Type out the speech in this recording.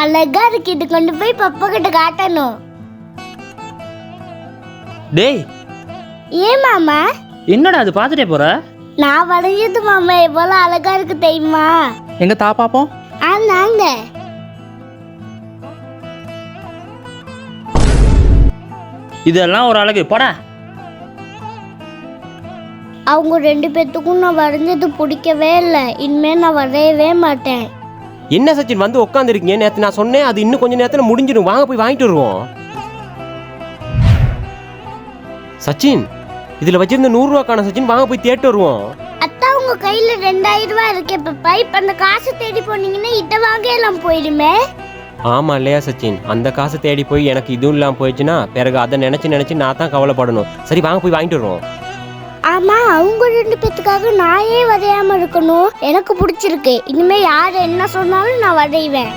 அழகா இருக்கு, இது கொண்டு போய் பப்பா கிட்ட காட்டணும். டேய் ஏன் மாமா? என்னடா அது பார்த்துட்டே போற? நான் வரைஞ்சது மாமா எவ்வளவு அழகா இருக்கு தெரியுமா? எங்க தா பாப்போம். நாங்க இதெல்லாம் ஒரு அழகு போடா. அவங்க 2 பேத்துக்கும் நான் வரைஞ்சது பிடிக்கவே இல்லை. இனிமே நான் வரையவே மாட்டேன். என்ன சச்சின் வந்து உட்காந்துருக்கீங்க? நேற்று நான் சொன்னேன் அது இன்னும் கொஞ்சம் நேரத்தில் முடிஞ்சிடும், வாங்க போய் வாங்கிட்டு வருவோம். சச்சின் இதுல வச்சிருந்த 100 ரூபாய்க்கான சச்சின், வாங்க போய் தேட்டு வருவோம். அத்தா உங்க கையில 2000 ரூபாய் இருக்கே பாப்பா, இப்ப அந்த காசு தேடி போனீங்கன்னா இதை வாங்க எல்லாம் போயிடுமே. ஆமா இல்லையா சச்சின், அந்த காசு தேடி போய் எனக்கு இதுவும் இல்லாமல் போயிடுச்சுன்னா பிறகு அதை நினைச்சு நான் தான் கவலைப்படணும். சரி வாங்க போய் வாங்கிட்டு வருவோம். ஆமா, அவங்க 2 பேத்துக்காக நான் ஏன் வரையாம இருக்கணும்? எனக்கு பிடிச்சிருக்கு. இனிமே யார் என்ன சொன்னாலும் நான் வரைவேன்.